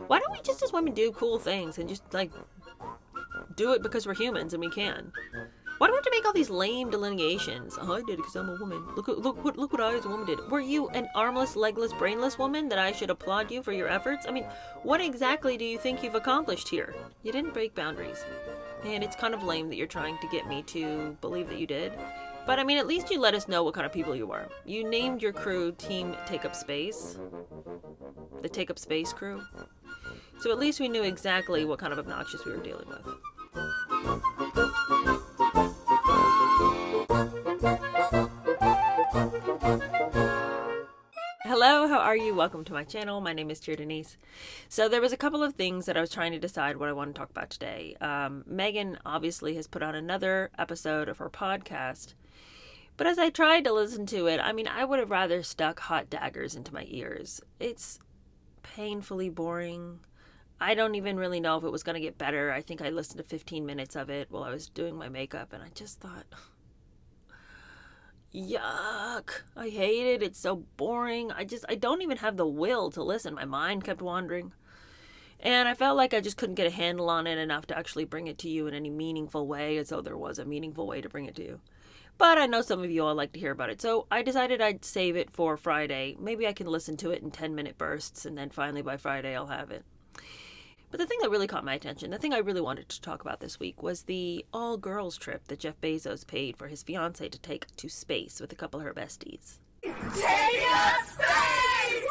Why don't we just as women do cool things and just, like, do it because we're humans and we can? Why do we have to make all these lame delineations? Oh, I did it because I'm a woman. Look what I as a woman did. Were you an armless, legless, brainless woman that I should applaud you for your efforts? I mean, what exactly do you think you've accomplished here? You didn't break boundaries. And it's kind of lame that you're trying to get me to believe that you did. But I mean, at least you let us know what kind of people you are. You named your crew Team Take Up Space. The Take Up Space crew. So at least we knew exactly what kind of obnoxious we were dealing with. Hello, how are you? Welcome to my channel. My name is Dear Denise. So there was a couple of things that I was trying to decide what I want to talk about today. Megan obviously has put on another episode of her podcast. But as I tried to listen to it, I mean, I would have rather stuck hot daggers into my ears. It's painfully boring. I don't even really know if it was going to get better. I think I listened to 15 minutes of it while I was doing my makeup, and I just thought, yuck, I hate it. It's so boring. I don't even have the will to listen. My mind kept wandering. And I felt like I just couldn't get a handle on it enough to actually bring it to you in any meaningful way, as though there was a meaningful way to bring it to you. But I know some of you all like to hear about it, so I decided I'd save it for Friday. Maybe I can listen to it in 10-minute bursts, and then finally by Friday I'll have it. But the thing that really caught my attention, the thing I really wanted to talk about this week, was the all-girls trip that Jeff Bezos paid for his fiancée to take to space with a couple of her besties. Take us space!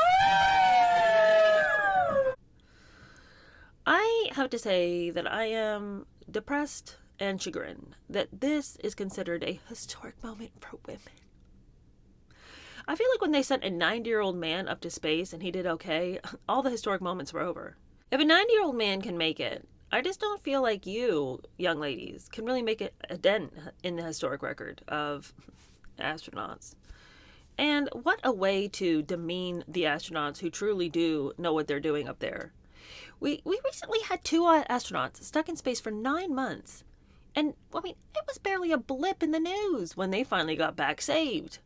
I have to say that I am depressed and chagrined that this is considered a historic moment for women. I feel like when they sent a 90-year-old man up to space and he did okay, all the historic moments were over. If a 90-year-old man can make it, I just don't feel like you, young ladies, can really make a dent in the historic record of astronauts. And what a way to demean the astronauts who truly do know what they're doing up there. We recently had two astronauts stuck in space for 9 months. And, I mean, it was barely a blip in the news when they finally got back saved.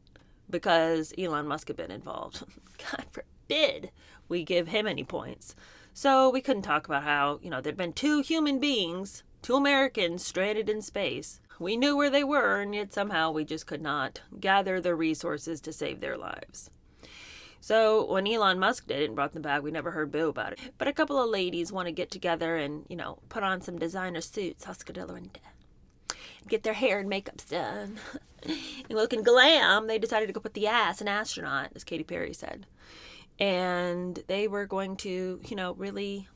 Because Elon Musk had been involved. God forbid we give him any points. So we couldn't talk about how, there'd been two human beings, two Americans stranded in space. We knew where they were, and yet somehow we just could not gather the resources to save their lives. So when Elon Musk did it and brought them back, we never heard boo about it. But a couple of ladies want to get together and, put on some designer suits, Huscadilla and get their hair and makeup done. And looking glam, they decided to go put the ass in Astronaut, as Katy Perry said. And they were going to, really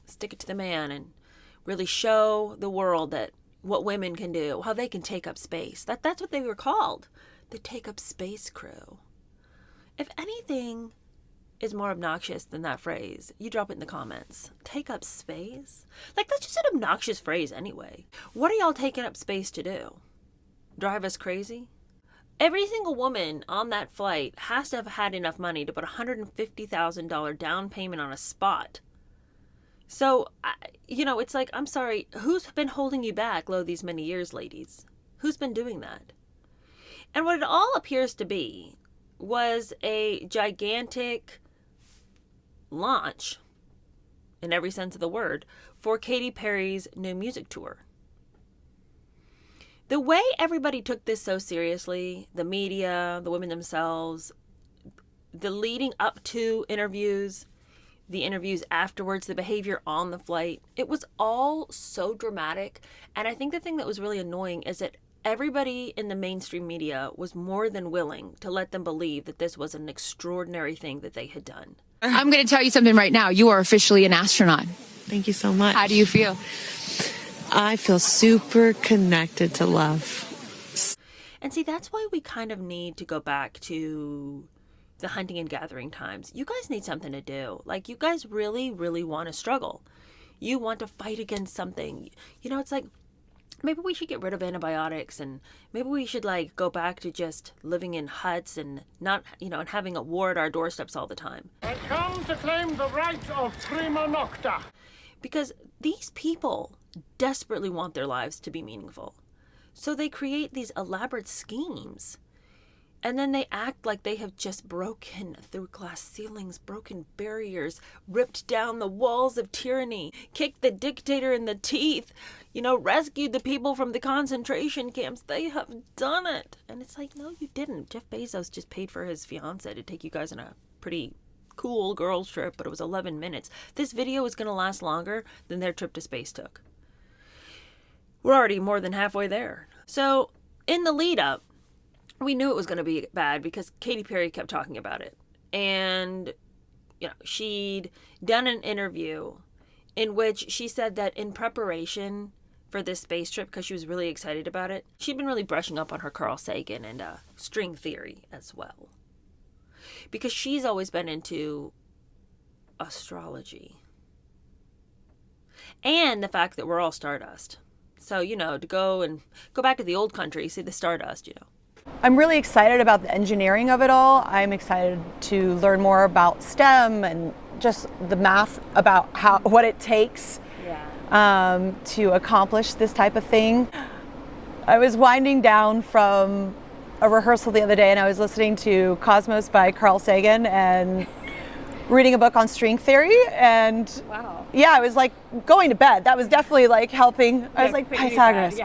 stick it to the man and really show the world that what women can do, how they can take up space. That's what they were called, the Take Up Space crew. If anything is more obnoxious than that phrase, you drop it in the comments. Take up space? Like, that's just an obnoxious phrase anyway. What are y'all taking up space to do? Drive us crazy? Every single woman on that flight has to have had enough money to put a $150,000 down payment on a spot. So, it's like, I'm sorry, who's been holding you back these many years, ladies? Who's been doing that? And what it all appears to be was a gigantic launch, in every sense of the word, for Katy Perry's new music tour. The way everybody took this so seriously, the media, the women themselves, the leading up to interviews, the interviews afterwards, the behavior on the flight, it was all so dramatic. And I think the thing that was really annoying is that everybody in the mainstream media was more than willing to let them believe that this was an extraordinary thing that they had done. I'm going to tell you something right now. You are officially an astronaut. Thank you so much. How do you feel? I feel super connected to love. And see, that's why we kind of need to go back to the hunting and gathering times. You guys need something to do. Like, you guys really, really want to struggle. You want to fight against something. It's like, maybe we should get rid of antibiotics, and maybe we should, go back to just living in huts and not, and having a war at our doorsteps all the time. I come to claim the right of prima nocta. Because these people desperately want their lives to be meaningful. So they create these elaborate schemes. And then they act like they have just broken through glass ceilings, broken barriers, ripped down the walls of tyranny, kicked the dictator in the teeth, rescued the people from the concentration camps. They have done it. And it's like, no, you didn't. Jeff Bezos just paid for his fiance to take you guys on a pretty cool girls trip, but it was 11 minutes. This video is going to last longer than their trip to space took. We're already more than halfway there. So in the lead up, we knew it was going to be bad because Katy Perry kept talking about it. And, she'd done an interview in which she said that in preparation for this space trip, because she was really excited about it, she'd been really brushing up on her Carl Sagan and string theory as well. Because she's always been into astrology. And the fact that we're all stardust. So, to go back to the old country, see the stardust, I'm really excited about the engineering of it all. I'm excited to learn more about STEM and just the math about what it takes to accomplish this type of thing. I was winding down from a rehearsal the other day and I was listening to Cosmos by Carl Sagan and reading a book on string theory, and yeah, I was like going to bed. That was definitely like helping. I was like, Pythagoras.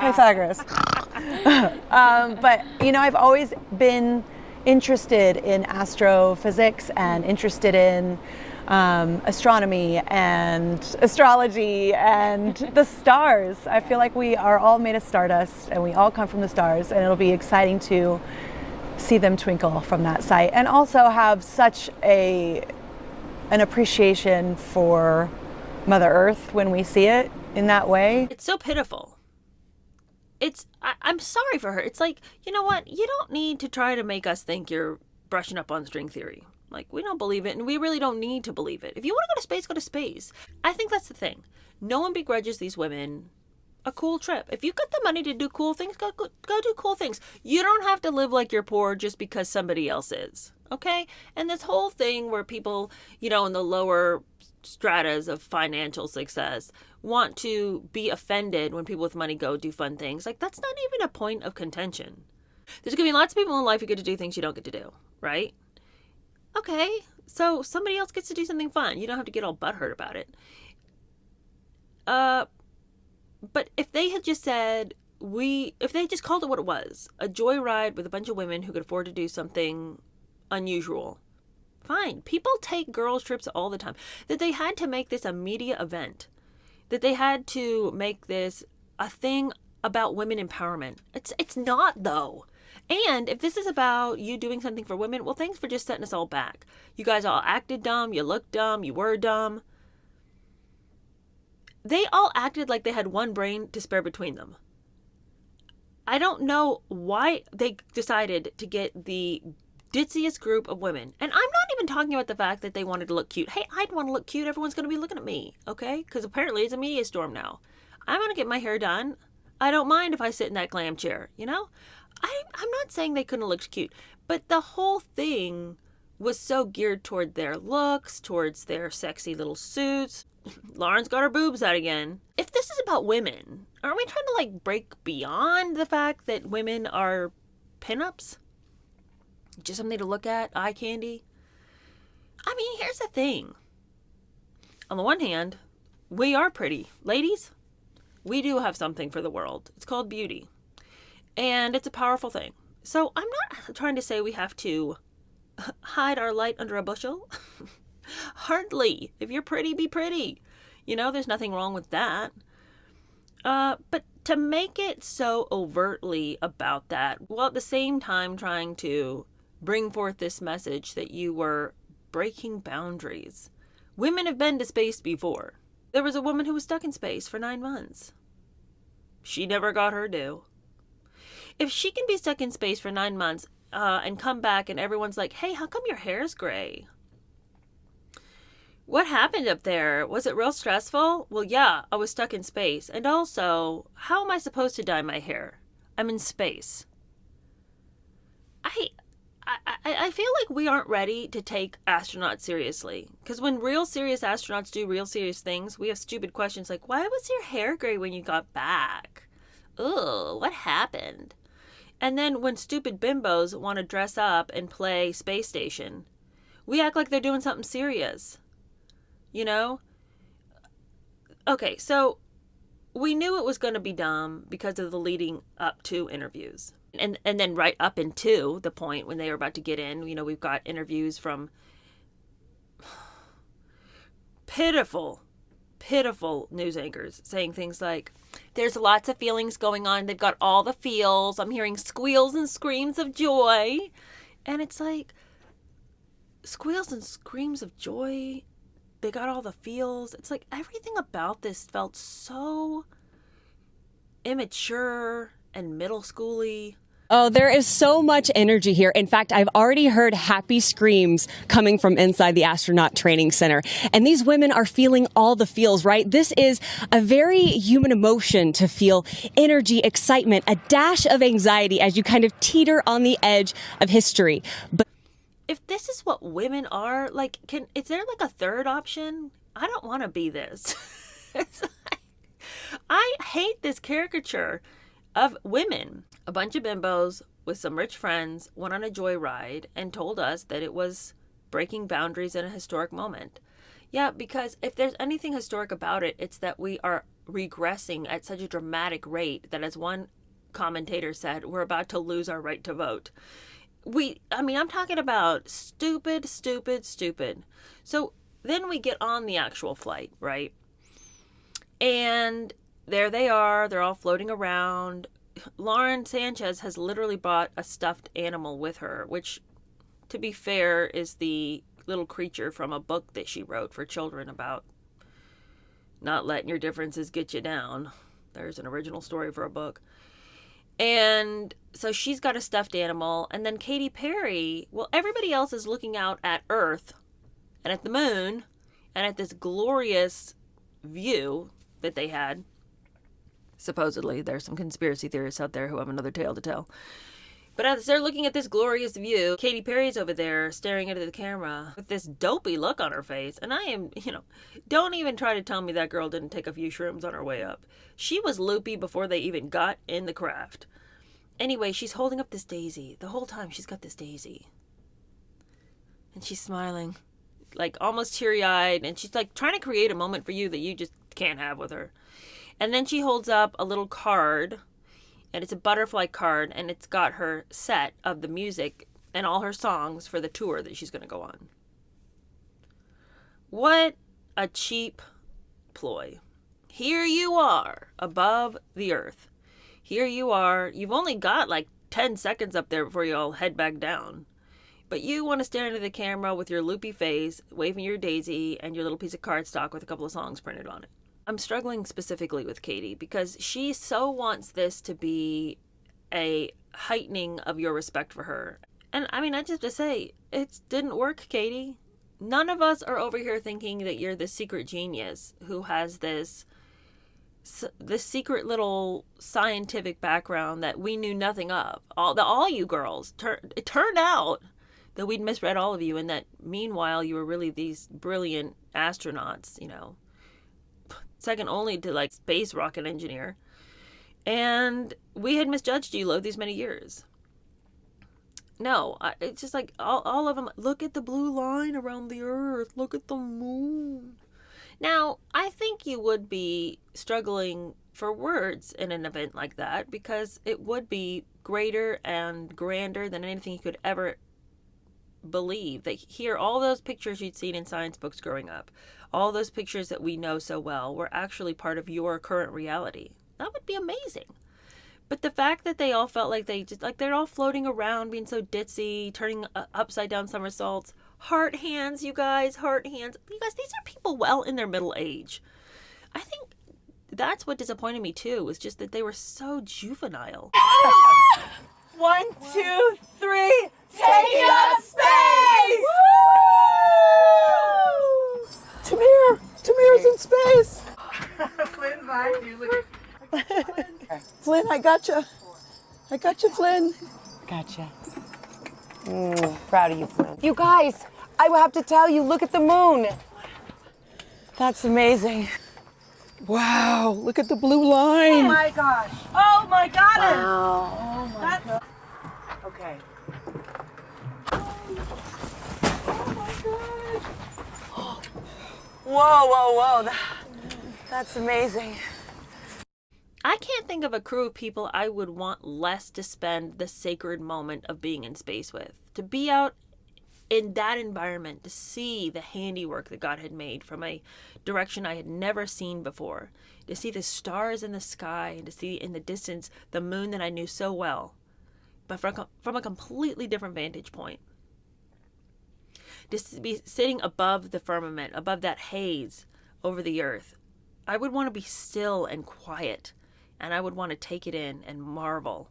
But I've always been interested in astrophysics and interested in astronomy and astrology and the stars. I feel like we are all made of stardust and we all come from the stars, and it'll be exciting to see them twinkle from that site, and also have such an appreciation for Mother Earth when we see it in that way. It's so pitiful. I'm sorry for her. It's like, you know what? You don't need to try to make us think you're brushing up on string theory. Like, we don't believe it, and we really don't need to believe it. If you want to go to space, go to space. I think that's the thing. No one begrudges these women a cool trip. If you've got the money to do cool things, go do cool things. You don't have to live like you're poor just because somebody else is. Okay? And this whole thing where people, in the lower stratas of financial success want to be offended when people with money go do fun things, like, that's not even a point of contention. There's going to be lots of people in life who get to do things you don't get to do, right? Okay, so somebody else gets to do something fun. You don't have to get all butthurt about it. But if they had just said, if they just called it what it was, a joyride with a bunch of women who could afford to do something unusual, fine. People take girls' trips all the time. That they had to make this a media event. That they had to make this a thing about women empowerment. It's not, though. And if this is about you doing something for women, well, thanks for just setting us all back. You guys all acted dumb. You looked dumb. You were dumb. They all acted like they had one brain to spare between them. I don't know why they decided to get the ditziest group of women. And I'm not even talking about the fact that they wanted to look cute. Hey, I'd want to look cute. Everyone's going to be looking at me, okay? Because apparently it's a media storm now. I'm going to get my hair done. I don't mind if I sit in that glam chair, I'm not saying they couldn't have looked cute, but the whole thing was so geared toward their looks, towards their sexy little suits. Lauren's got her boobs out again. If this is about women, aren't we trying to break beyond the fact that women are pinups? Just something to look at, eye candy? I mean, here's the thing. On the one hand, we are pretty. Ladies, we do have something for the world. It's called beauty. And it's a powerful thing. So I'm not trying to say we have to hide our light under a bushel. Hardly. If you're pretty, be pretty. There's nothing wrong with that. But to make it so overtly about that, while at the same time trying to bring forth this message that you were breaking boundaries. Women have been to space before. There was a woman who was stuck in space for 9 months. She never got her due. If she can be stuck in space for 9 months and come back and everyone's like, hey, how come your hair's gray? What happened up there? Was it real stressful? Well, yeah, I was stuck in space. And also, how am I supposed to dye my hair? I'm in space. I feel like we aren't ready to take astronauts seriously. Because when real serious astronauts do real serious things, we have stupid questions like, why was your hair gray when you got back? Ugh, what happened? And then when stupid bimbos want to dress up and play Space Station, we act like they're doing something serious. You know? Okay, so we knew it was going to be dumb because of the leading up to interviews. And then right up into the point when they were about to get in, you know, we've got interviews from pitiful news anchors saying things like, there's lots of feelings going on. They've got all the feels. I'm hearing squeals and screams of joy. And it's like, squeals and screams of joy? They got all the feels. It's like everything about this felt so immature and middle schooly. Oh, there is so much energy here. In fact, I've already heard happy screams coming from inside the Astronaut Training Center. And these women are feeling all the feels, right? This is a very human emotion to feel energy, excitement, a dash of anxiety as you kind of teeter on the edge of history. But if this is what women are, like, is there like a third option? I don't want to be this. I hate this caricature of women. A bunch of bimbos with some rich friends went on a joyride and told us that it was breaking boundaries in a historic moment. Yeah, because if there's anything historic about it, it's that we are regressing at such a dramatic rate that, as one commentator said, we're about to lose our right to vote. I'm talking about stupid. So then we get on the actual flight, right? And there they are. They're all floating around. Lauren Sanchez has literally brought a stuffed animal with her, which, to be fair, is the little creature from a book that she wrote for children about not letting your differences get you down. There's an original story for a book. And so she's got a stuffed animal. And then Katy Perry, well, everybody else is looking out at Earth and at the moon and at this glorious view that they had. Supposedly, there's some conspiracy theorists out there who have another tale to tell. But as they're looking at this glorious view, Katy Perry's over there staring into the camera with this dopey look on her face. And I am, don't even try to tell me that girl didn't take a few shrooms on her way up. She was loopy before they even got in the craft. Anyway, she's holding up this daisy. The whole time she's got this daisy. And she's smiling, like almost teary-eyed. And she's like trying to create a moment for you that you just can't have with her. And then she holds up a little card, and it's a butterfly card, and it's got her set of the music and all her songs for the tour that she's going to go on. What a cheap ploy. Here you are above the earth. Here you are. You've only got like 10 seconds up there before you all head back down. But you want to stare into the camera with your loopy face, waving your daisy and your little piece of cardstock with a couple of songs printed on it. I'm struggling specifically with Katy because she so wants this to be a heightening of your respect for her. And I just have to say, it didn't work, Katy. None of us are over here thinking that you're the secret genius who has this secret little scientific background that we knew nothing of. All you girls, it turned out that we'd misread all of you, and that meanwhile you were really these brilliant astronauts, second only to like space rocket engineer, and we had misjudged you these many years. No, it's just like all of them. Look at the blue line around the earth. Look at the moon. Now, I think you would be struggling for words in an event like that because it would be greater and grander than anything you could ever believe. That here, all those pictures you'd seen in science books growing up, all those pictures that we know so well, were actually part of your current reality. That would be amazing. But the fact that they all felt like they're all floating around, being so ditzy, turning upside down somersaults, heart hands, you guys, heart hands. You guys, these are people well in their middle age. I think that's what disappointed me too, was just that they were so juvenile. 1, 2, 3, taking up space! Tamir's in space. Flynn, bye. You look. Flynn, I gotcha. Flynn. Gotcha. Proud of you, Flynn. You guys, I will have to tell you, look at the moon. That's amazing. Wow, look at the blue line. Oh my gosh. Oh my God! Wow. That's Okay. Whoa, whoa, whoa. That's amazing. I can't think of a crew of people I would want less to spend the sacred moment of being in space with. To be out in that environment, to see the handiwork that God had made from a direction I had never seen before, to see the stars in the sky, and to see in the distance the moon that I knew so well, but from a completely different vantage point. To be sitting above the firmament, above that haze over the earth, I would want to be still and quiet, and I would want to take it in and marvel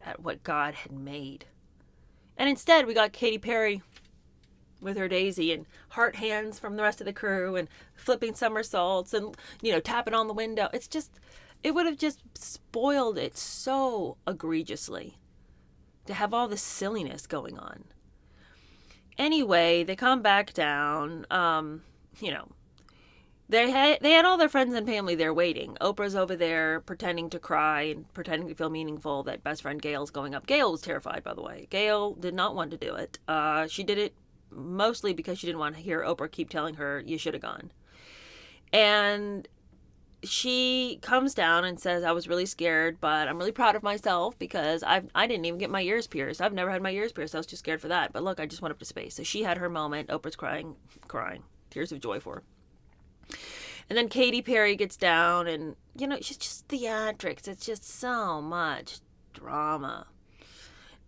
at what God had made. And instead, we got Katy Perry with her daisy and heart hands from the rest of the crew and flipping somersaults and, tapping on the window. It would have just spoiled it so egregiously to have all this silliness going on. Anyway, they come back down. They had all their friends and family there waiting. Oprah's over there pretending to cry and pretending to feel meaningful that best friend Gail's going up. Gail was terrified, by the way. Gail did not want to do it. She did it mostly because she didn't want to hear Oprah keep telling her, you should have gone. And she comes down and says, I was really scared, but I'm really proud of myself because I didn't even get my ears pierced. I've never had my ears pierced. I was too scared for that. But look, I just went up to space. So she had her moment. Oprah's crying, tears of joy for her. And then Katy Perry gets down and, she's just theatrics. It's just so much drama.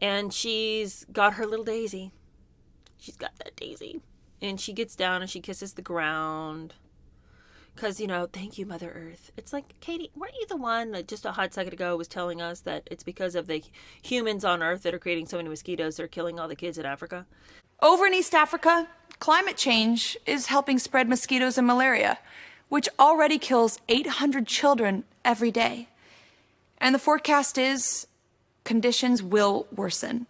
And she's got her little daisy. She's got that daisy. And she gets down and she kisses the ground. Because, thank you, Mother Earth. It's like, Katie, weren't you the one that just a hot second ago was telling us that it's because of the humans on Earth that are creating so many mosquitoes that are killing all the kids in Africa? Over in East Africa, climate change is helping spread mosquitoes and malaria, which already kills 800 children every day. And the forecast is conditions will worsen.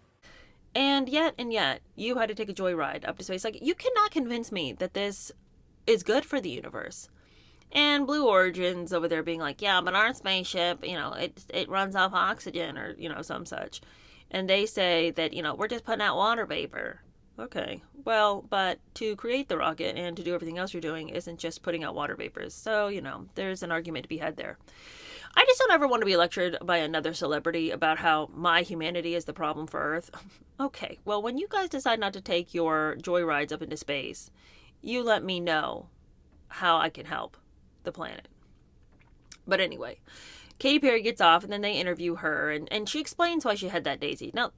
And yet, you had to take a joyride up to space. Like, you cannot convince me that this is good for the universe. And Blue Origin's over there being like, yeah, but our spaceship, it runs off oxygen or, some such. And they say that, we're just putting out water vapor. Okay, well, but to create the rocket and to do everything else you're doing isn't just putting out water vapors. So, there's an argument to be had there. I just don't ever want to be lectured by another celebrity about how my humanity is the problem for Earth. Okay, well, when you guys decide not to take your joyrides up into space, you let me know how I can help the planet. But anyway, Katy Perry gets off and then they interview her and she explains why she had that daisy. Now,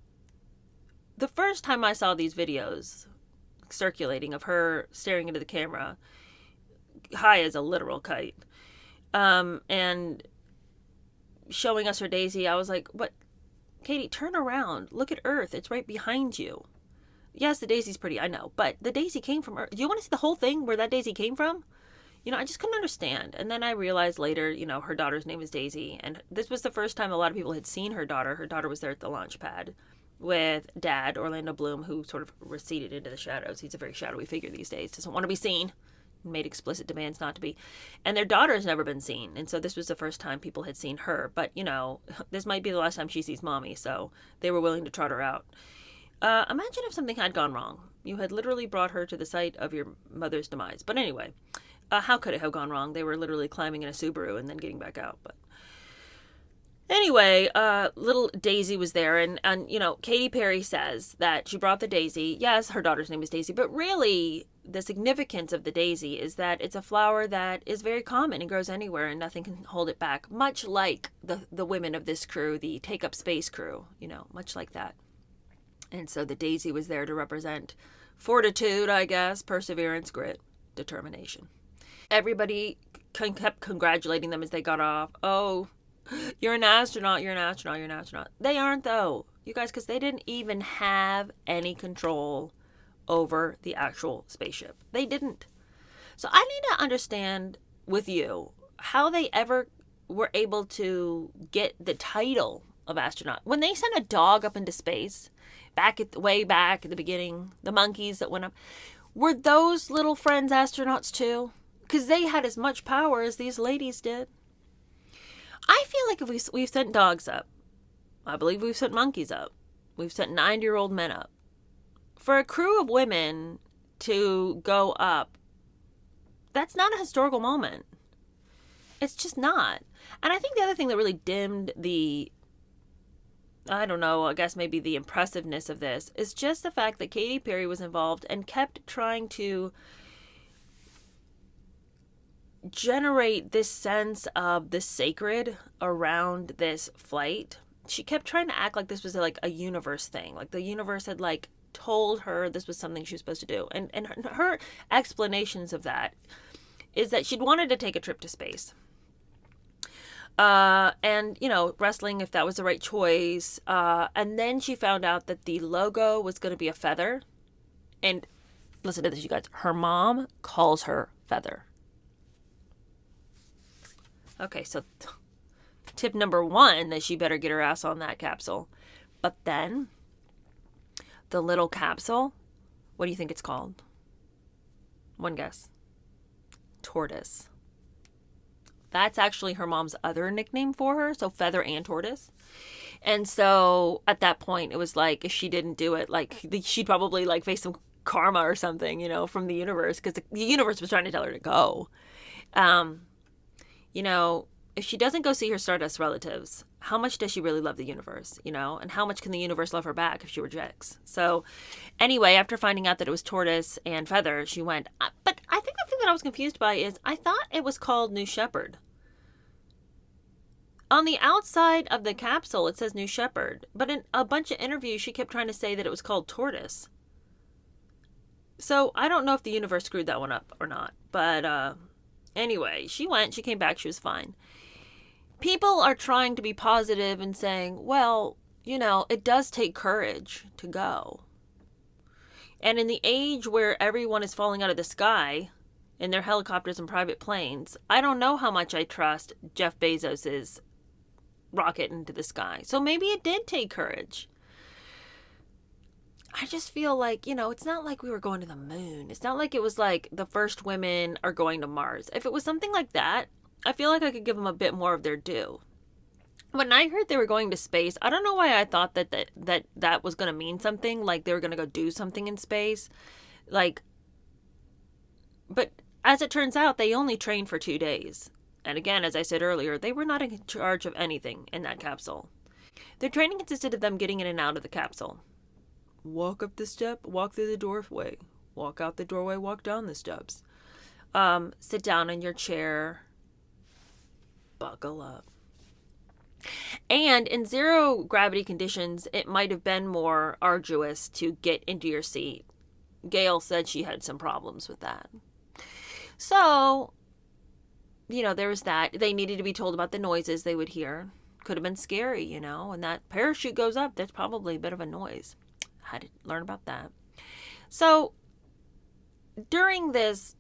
the first time I saw these videos circulating of her staring into the camera, high as a literal kite, and showing us her daisy, I was like, what? Katie, turn around. Look at Earth. It's right behind you. Yes, the daisy's pretty, I know, but the daisy came from Earth. Do you want to see the whole thing where that daisy came from? I just couldn't understand. And then I realized later, her daughter's name is Daisy. And this was the first time a lot of people had seen her daughter. Her daughter was there at the launch pad with Dad, Orlando Bloom, who sort of receded into the shadows. He's a very shadowy figure these days. Doesn't want to be seen. Made explicit demands not to be. And their daughter has never been seen. And so this was the first time people had seen her. But, this might be the last time she sees Mommy. So they were willing to trot her out. Imagine if something had gone wrong. You had literally brought her to the site of your mother's demise. But anyway, how could it have gone wrong? They were literally climbing in a Subaru and then getting back out. But anyway, little Daisy was there. And Katy Perry says that she brought the daisy. Yes, her daughter's name is Daisy. But really, the significance of the daisy is that it's a flower that is very common and grows anywhere and nothing can hold it back. Much like the women of this crew, the Take Up Space crew, much like that. And so the daisy was there to represent fortitude, I guess, perseverance, grit, determination. Everybody kept congratulating them as they got off. Oh, you're an astronaut, you're an astronaut, you're an astronaut. They aren't, though, you guys, because they didn't even have any control over the actual spaceship. They didn't. So I need to understand with you how they ever were able to get the title of astronaut. When they sent a dog up into space, way back at the beginning, the monkeys that went up, were those little friends astronauts too? Because they had as much power as these ladies did. I feel like if we've sent dogs up, I believe we've sent monkeys up. We've sent 90-year-old men up. For a crew of women to go up, that's not a historical moment. It's just not. And I think the other thing that really dimmed the, I don't know, I guess maybe the impressiveness of this is just the fact that Katy Perry was involved and kept trying to generate this sense of the sacred around this flight. She kept trying to act like this was like a universe thing. Like the universe had like told her this was something she was supposed to do. And her explanations of that is that she'd wanted to take a trip to space. And, you know, wrestling if that was the right choice. And then she found out that the logo was going to be a feather. And listen to this, you guys. Her mom calls her Feather. Okay, so tip number 1 that she better get her ass on that capsule. But then the little capsule, what do you think it's called? One guess. Tortoise. That's actually her mom's other nickname for her, so Feather and Tortoise. And so at that point, it was like if she didn't do it, like she'd probably like face some karma or something, you know, from the universe, because the universe was trying to tell her to go. You know, if she doesn't go see her Stardust relatives, how much does she really love the universe, you know? And how much can the universe love her back if she rejects? So anyway, after finding out that it was Tortoise and Feather, she went, but I think the thing that I was confused by is I thought it was called New Shepard. On the outside of the capsule, it says New Shepard, but in a bunch of interviews, she kept trying to say that it was called Tortoise. So I don't know if the universe screwed that one up or not, but anyway, she went, she came back, she was fine. People are trying to be positive and saying, well, you know, it does take courage to go. And in the age where everyone is falling out of the sky in their helicopters and private planes, I don't know how much I trust Jeff Bezos's rocket into the sky. So maybe it did take courage. I just feel like, you know, it's not like we were going to the moon. It's not like it was like the first women are going to Mars. If it was something like that, I feel like I could give them a bit more of their due. When I heard they were going to space, I don't know why I thought that was going to mean something, like they were going to go do something in space. Like, but as it turns out, they only trained for 2 days. And again, as I said earlier, they were not in charge of anything in that capsule. Their training consisted of them getting in and out of the capsule. Walk up the step, walk through the doorway. Walk out the doorway, walk down the steps. Sit down in your chair. Buckle up. And in zero gravity conditions, it might have been more arduous to get into your seat. Gail said she had some problems with that. So, you know, there was that. They needed to be told about the noises they would hear. Could have been scary, you know. And that parachute goes up, there's probably a bit of a noise. Had to learn about that. So, during this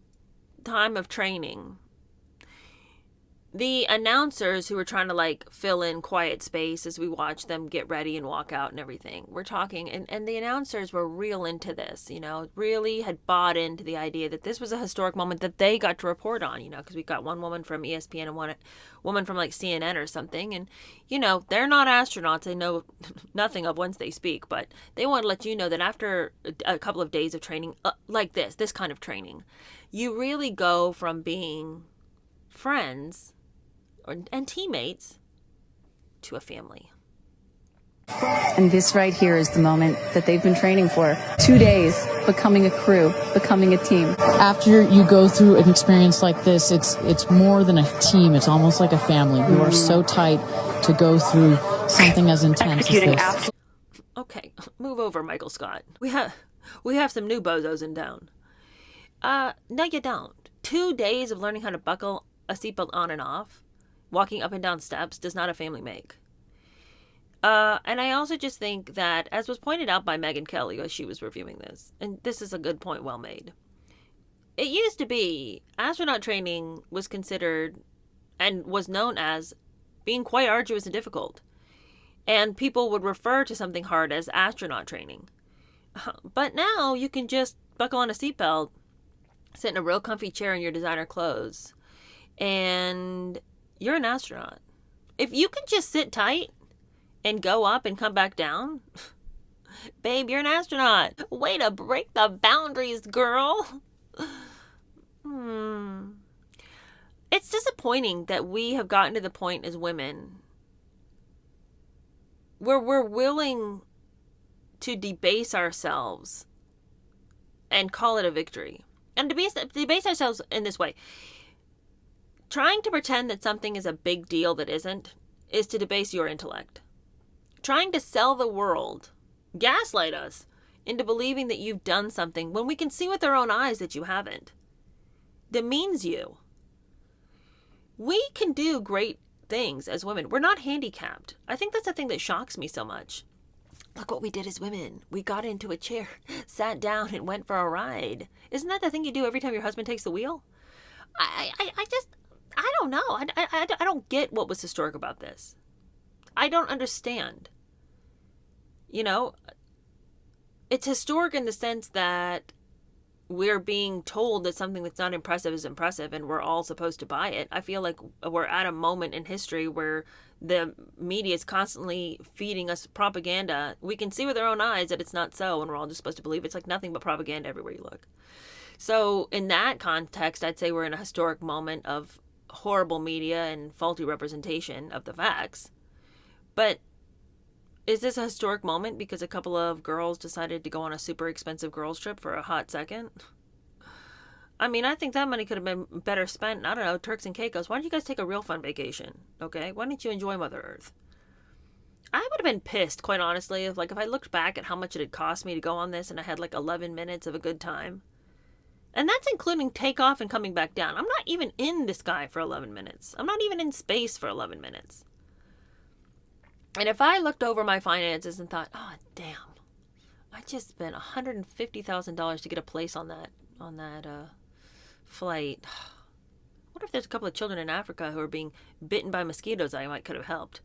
time of training, the announcers who were trying to like fill in quiet space as we watched them get ready and walk out and everything, we're talking, and the announcers were real into this, you know, really had bought into the idea that this was a historic moment that they got to report on, you know, because we got one woman from ESPN and one woman from like CNN or something, and you know, they're not astronauts, they know nothing of once they speak, but they want to let you know that after a couple of days of training like this kind of training, you really go from being friends and teammates to a family. And this right here is the moment that they've been training for. 2 days, becoming a crew, becoming a team. After you go through an experience like this, it's more than a team. It's almost like a family. You are so tight to go through something as intense as this. Okay, move over, Michael Scott. We have some new bozos in town. No, you don't. 2 days of learning how to buckle a seatbelt on and off, walking up and down steps, does not a family make. And I also just think that, as was pointed out by Megyn Kelly as she was reviewing this, and this is a good point well made, it used to be astronaut training was considered and was known as being quite arduous and difficult. And people would refer to something hard as astronaut training. But now you can just buckle on a seatbelt, sit in a real comfy chair in your designer clothes, and you're an astronaut. If you can just sit tight and go up and come back down, Babe, you're an astronaut. Way to break the boundaries, girl. It's disappointing that we have gotten to the point as women where we're willing to debase ourselves and call it a victory. And debase ourselves in this way. Trying to pretend that something is a big deal that isn't is to debase your intellect. Trying to sell the world, gaslight us into believing that you've done something when we can see with our own eyes that you haven't, demeans you. We can do great things as women. We're not handicapped. I think that's the thing that shocks me so much. Look what we did as women. We got into a chair, sat down, and went for a ride. Isn't that the thing you do every time your husband takes the wheel? I don't know. I don't get what was historic about this. I don't understand. You know, it's historic in the sense that we're being told that something that's not impressive is impressive and we're all supposed to buy it. I feel like we're at a moment in history where the media is constantly feeding us propaganda. We can see with our own eyes that it's not so, and we're all just supposed to believe it's like nothing but propaganda everywhere you look. So in that context, I'd say we're in a historic moment of horrible media and faulty representation of the facts. But is this a historic moment because a couple of girls decided to go on a super expensive girls trip for a hot second? I mean, I think that money could have been better spent, I don't know, Turks and Caicos. Why don't you guys take a real fun vacation, okay? Why don't you enjoy Mother Earth? I would have been pissed, quite honestly, if I looked back at how much it had cost me to go on this and I had 11 minutes of a good time. And that's including takeoff and coming back down. I'm not even in the sky for 11 minutes. I'm not even in space for 11 minutes. And if I looked over my finances and thought, oh, damn, I just spent $150,000 to get a place on that flight. What if there's a couple of children in Africa who are being bitten by mosquitoes I could have helped?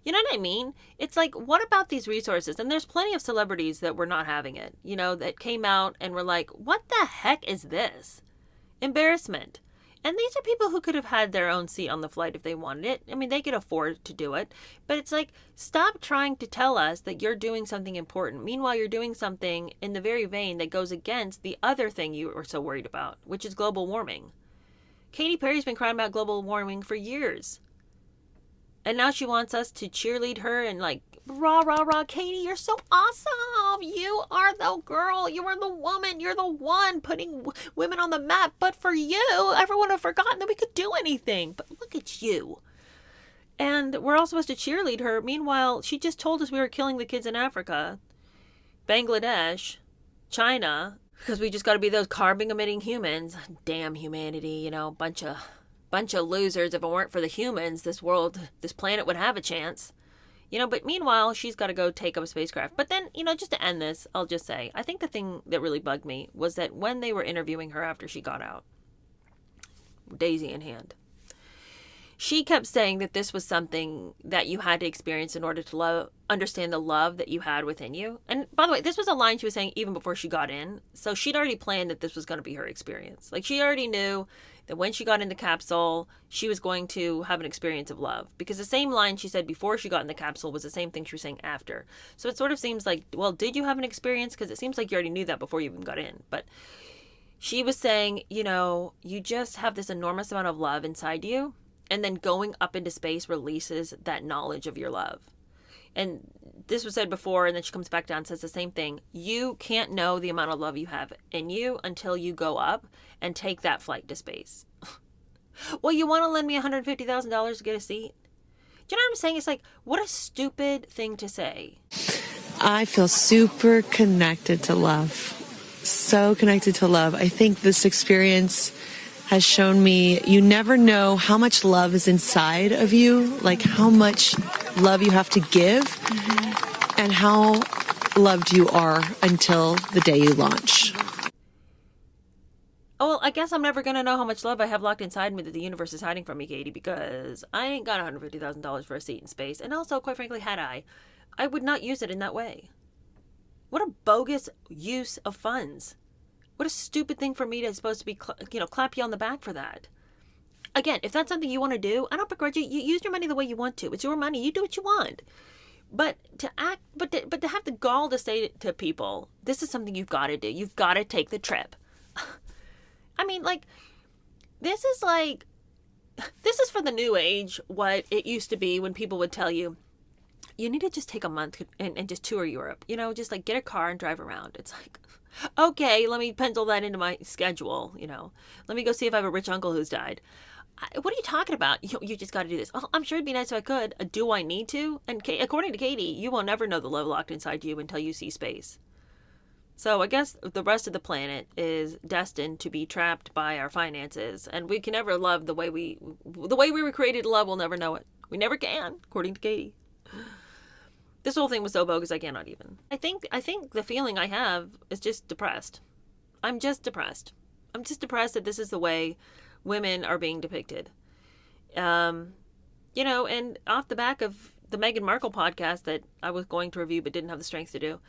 You know what I mean? It's like, what about these resources? And there's plenty of celebrities that were not having it, that came out and were like, what the heck is this? Embarrassment. And these are people who could have had their own seat on the flight if they wanted it. I mean, they could afford to do it. But it's like, stop trying to tell us that you're doing something important. Meanwhile, you're doing something in the very vein that goes against the other thing you were so worried about, which is global warming. Katy Perry's been crying about global warming for years. And now she wants us to cheerlead her and rah, rah, rah, Katy, you're so awesome. You are the girl. You are the woman. You're the one putting women on the map. But for you, everyone have forgotten that we could do anything. But look at you. And we're all supposed to cheerlead her. Meanwhile, she just told us we were killing the kids in Africa, Bangladesh, China, because we just got to be those carbon-emitting humans. Damn humanity, bunch of losers. If it weren't for the humans, this planet would have a chance. But meanwhile, she's got to go take up a spacecraft. But then, just to end this, I'll just say, I think the thing that really bugged me was that when they were interviewing her after she got out, Daisy in hand, she kept saying that this was something that you had to experience in order to understand the love that you had within you. And by the way, this was a line she was saying even before she got in. So she'd already planned that this was going to be her experience. She already knew that when she got in the capsule, she was going to have an experience of love. Because the same line she said before she got in the capsule was the same thing she was saying after. So it sort of seems like, well, did you have an experience? Because it seems like you already knew that before you even got in. But she was saying, you just have this enormous amount of love inside you. And then going up into space releases that knowledge of your love. And this was said before, and then she comes back down and says the same thing. You can't know the amount of love you have in you until you go up and take that flight to space. Well, you want to lend me $150,000 to get a seat? Do you know what I'm saying? It's like, what a stupid thing to say. I feel super connected to love. So connected to love. I think this experience has shown me you never know how much love is inside of you, how much love you have to give, and how loved you are until the day you launch. Oh, well, I guess I'm never going to know how much love I have locked inside me that the universe is hiding from me, Katie, because I ain't got $150,000 for a seat in space. And also, quite frankly, had I would not use it in that way. What a bogus use of funds. What a stupid thing for me to supposed to be, clap you on the back for that. Again, if that's something you want to do, I don't begrudge you. You use your money the way you want to. It's your money. You do what you want. But to have the gall to say to people, this is something you've got to do. You've got to take the trip. I mean, like, this is for the new age what it used to be when people would tell you, you need to just take a month and just tour Europe. You know, just like get a car and drive around. It's like, okay, let me pencil that into my schedule. You know, let me go see if I have a rich uncle who's died. What are you talking about? You just got to do this. Oh, I'm sure it'd be nice if I could. Do I need to? And according to Katie, you will never know the love locked inside you until you see space. So I guess the rest of the planet is destined to be trapped by our finances, and we can never love the way we were created to love. We'll never know it. We never can, according to Katie. This whole thing was so bogus I cannot even. I think the feeling I have is just depressed. I'm just depressed. I'm just depressed that this is the way women are being depicted. You know, and off the back of the Meghan Markle podcast that I was going to review but didn't have the strength to do.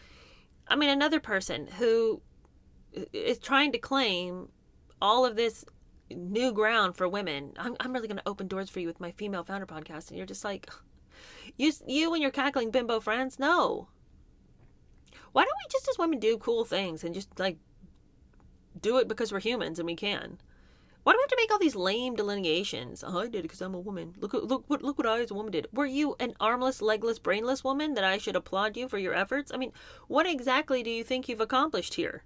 I mean, another person who is trying to claim all of this new ground for women. I'm really going to open doors for you with my female founder podcast. And you're just like, you and your cackling bimbo friends? No. Why don't we just as women do cool things and just like do it because we're humans and we can? Why do we have to make all these lame delineations? Oh, I did it because I'm a woman. Look what I as a woman did. Were you an armless, legless, brainless woman that I should applaud you for your efforts? I mean, what exactly do you think you've accomplished here?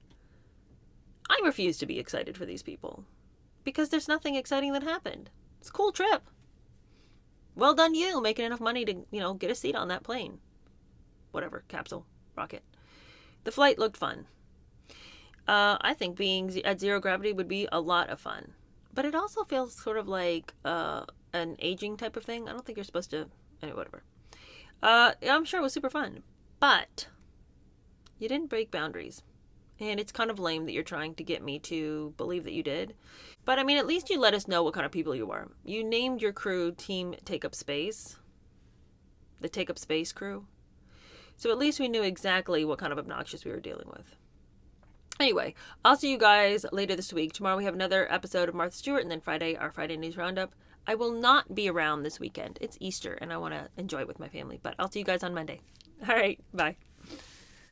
I refuse to be excited for these people because there's nothing exciting that happened. It's a cool trip. Well done you, making enough money to, you know, get a seat on that plane. Whatever, capsule, rocket. The flight looked fun. I think being at zero gravity would be a lot of fun. But it also feels sort of like an aging type of thing. I don't think you're supposed to... Anyway, whatever. I'm sure it was super fun. But you didn't break boundaries. And it's kind of lame that you're trying to get me to believe that you did. But, I mean, at least you let us know what kind of people you are. You named your crew Team Take Up Space. The Take Up Space crew. So at least we knew exactly what kind of obnoxious we were dealing with. Anyway, I'll see you guys later this week. Tomorrow we have another episode of Martha Stewart, and then Friday, our Friday News Roundup. I will not be around this weekend. It's Easter, and I want to enjoy it with my family. But I'll see you guys on Monday. All right, bye.